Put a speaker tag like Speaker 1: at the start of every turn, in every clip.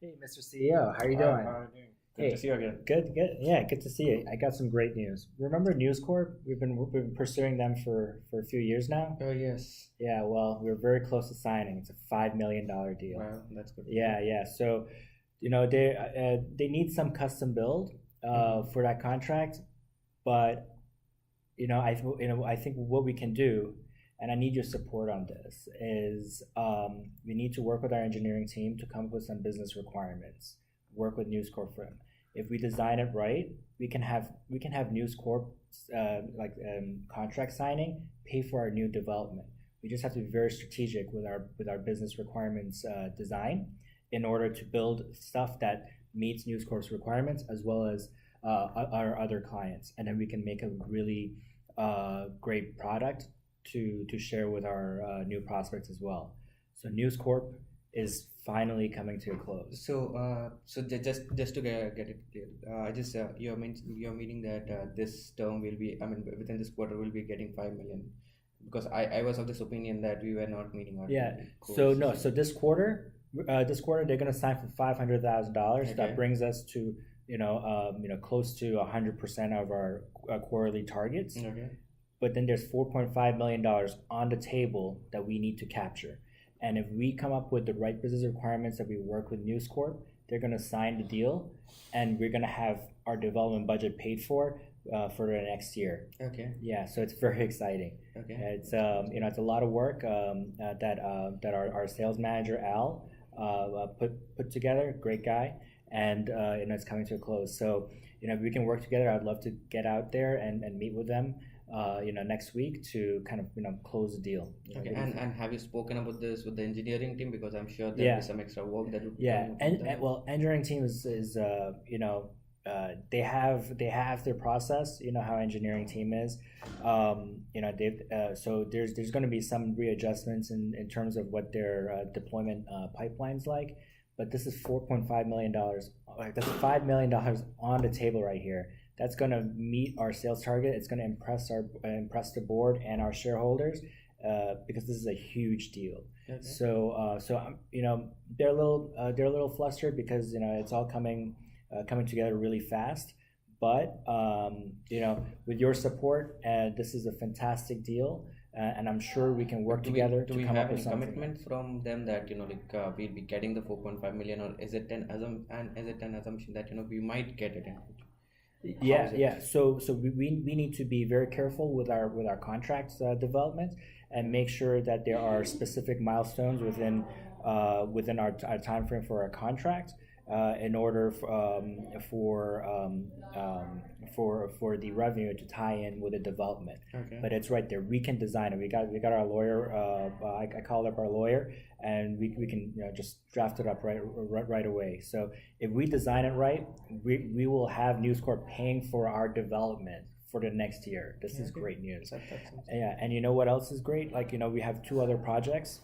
Speaker 1: Hey, Mr. CEO, how are you
Speaker 2: Hi,
Speaker 1: doing?
Speaker 2: how are you doing? Good to
Speaker 1: Hey,
Speaker 2: see you again.
Speaker 1: good, good. Yeah, good to see you. I got some great news. Remember News Corp? We've been pursuing them for a few years now.
Speaker 2: Oh, yes.
Speaker 1: Yeah, well, we're very close to signing. It's a $5 million deal.
Speaker 2: Wow, that's good to hear.
Speaker 1: Yeah. So, they need some custom build
Speaker 2: Mm-hmm.
Speaker 1: for that contract, but I think what we can do, and I need your support on this, is we need to work with our engineering team to come up with some business requirements. Work with News Corp for them. If we design it right, we can have News Corp contract signing pay for our new development. We just have to be very strategic with our business requirements design in order to build stuff that meets News Corp's requirements as well as our other clients, and then we can make a really great product to share with our new prospects as well. So News Corp is finally coming to a close.
Speaker 2: Just to get it clear, I just you're meaning that this term will be, I mean, within this quarter we'll be getting 5 million, because I was of this opinion that we were not meeting our
Speaker 1: Yeah. So
Speaker 2: goals.
Speaker 1: no. So this quarter they're going to sign for $500,000. That
Speaker 2: Okay.
Speaker 1: brings us to close to 100% of our quarterly targets.
Speaker 2: Okay.
Speaker 1: But then there's $4.5 million on the table that we need to capture. And if we come up with the right business requirements that we work with News Corp, they're going to sign the deal, and we're going to have our development budget paid for the next year.
Speaker 2: Okay.
Speaker 1: Yeah, so it's very exciting.
Speaker 2: Okay.
Speaker 1: It's
Speaker 2: That's good.
Speaker 1: it's a lot of work that our sales manager Al put together. Great guy, and it's coming to a close. So if we can work together, I'd love to get out there and meet with them. Next week to kind of close the deal.
Speaker 2: Okay.
Speaker 1: What do you think?
Speaker 2: And have you spoken about this with the engineering team? Because I'm sure there'll be
Speaker 1: Yeah,
Speaker 2: some extra work that would be
Speaker 1: yeah,
Speaker 2: coming up from
Speaker 1: and
Speaker 2: them.
Speaker 1: well, engineering team is they have their process. You know how engineering team is. They've so there's going to be some readjustments in terms of what their deployment pipelines like, but this is $4.5 million. Like, that's $5 million on the table right here. That's going to meet our sales target. It's going to impress the board and our shareholders because this is a huge deal.
Speaker 2: Okay.
Speaker 1: So they're a little flustered because it's all coming together really fast. But with your support, this is a fantastic deal, and I'm sure we can work
Speaker 2: Do we
Speaker 1: together
Speaker 2: do
Speaker 1: to
Speaker 2: we
Speaker 1: come up
Speaker 2: have
Speaker 1: with
Speaker 2: any
Speaker 1: something.
Speaker 2: commitment from them that we'll be getting the 4.5 million, or is it an assumption that we might get it in future? How
Speaker 1: Yeah,
Speaker 2: is it?
Speaker 1: yeah. So we need to be very careful with our contracts development and make sure that there are specific milestones within our time frame for our contract in order for the revenue to tie in with the development.
Speaker 2: Okay.
Speaker 1: But it's right there. We can design it. We got our lawyer. I called up our lawyer, and we can just draft it up right away. So if we design it right, we will have News Corp paying for our development for the next year. This is
Speaker 2: Okay.
Speaker 1: great news.
Speaker 2: That sounds good.
Speaker 1: Yeah, and you know what else is great? Like we have two other projects.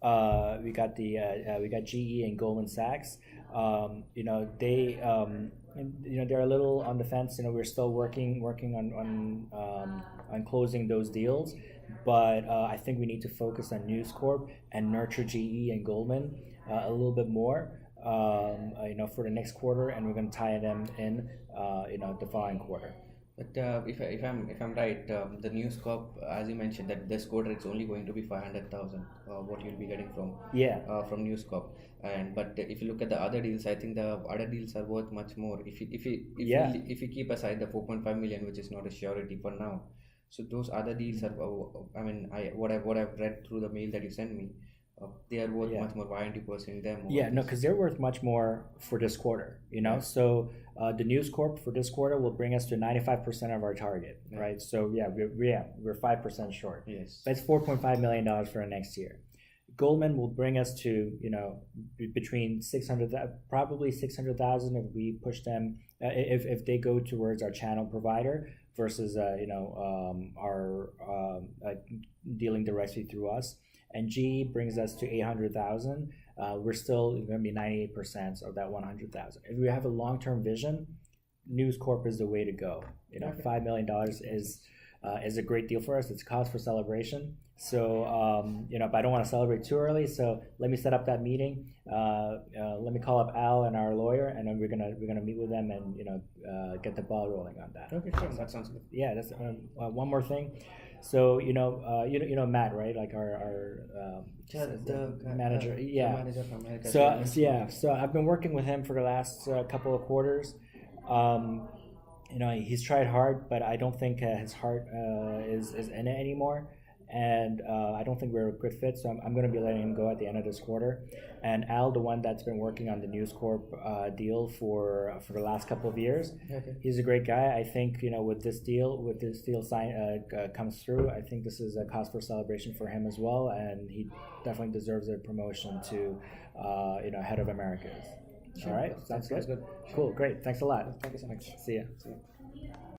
Speaker 1: We got GE and Goldman Sachs. They're a little on the fence. We're still working on closing those deals, but I think we need to focus on News Corp and nurture GE and Goldman a little bit more. For the next quarter, and we're going to tie them in, the following quarter.
Speaker 2: But if I'm right, the news corp, as you mentioned, that this quarter it's only going to be 500,000. What you'll be getting
Speaker 1: Yeah,
Speaker 2: from news corp, and but if you look at the other deals, I think the other deals are worth much more.
Speaker 1: yeah.
Speaker 2: If you keep aside the 4.5 million, which is not a surety for now, so those other deals are. I mean, what I've read through the mail that you sent me, they are worth
Speaker 1: Yeah.
Speaker 2: much more. Why aren't you pursuing them over
Speaker 1: Yeah, no,
Speaker 2: this?
Speaker 1: because they're worth much more for this quarter.
Speaker 2: Right.
Speaker 1: So the News Corp for this quarter will bring us to 95% of our target,
Speaker 2: Yeah.
Speaker 1: right? So yeah, we're 5% short.
Speaker 2: Yes.
Speaker 1: That's $4.5 million for next year. Goldman will bring us to between 600, probably 600,000 if we push them, if they go towards our channel provider versus our dealing directly through us. And G brings us to 800,000. We're still going to be 98% of that 100,000. If we have a long-term vision, News Corp is the way to go.
Speaker 2: Okay.
Speaker 1: $5 million is a great deal for us. It's cause for celebration. So but I don't want to celebrate too early. So let me set up that meeting. let me call up Al and our lawyer, and then we're gonna meet with them and get the ball rolling on that.
Speaker 2: Okay, sure. That sounds good.
Speaker 1: Yeah, that's one more thing. So you know Matt, right? Like our manager. Yeah.
Speaker 2: The manager from America.
Speaker 1: So I've been working with him for the last couple of quarters. He's tried hard, but I don't think his heart is in it anymore. And I don't think we're a good fit, so I'm going to be letting him go at the end of this quarter. And Al, the one that's been working on the News Corp deal for the last couple of years,
Speaker 2: Okay.
Speaker 1: he's a great guy. I think with this deal comes through, I think this is a cause for celebration for him as well, and he definitely deserves a promotion to head of Americas.
Speaker 2: Sure.
Speaker 1: All right, sounds good.
Speaker 2: Good.
Speaker 1: Cool, great. Thanks a lot.
Speaker 2: Thank you so much.
Speaker 1: See ya.
Speaker 2: See you.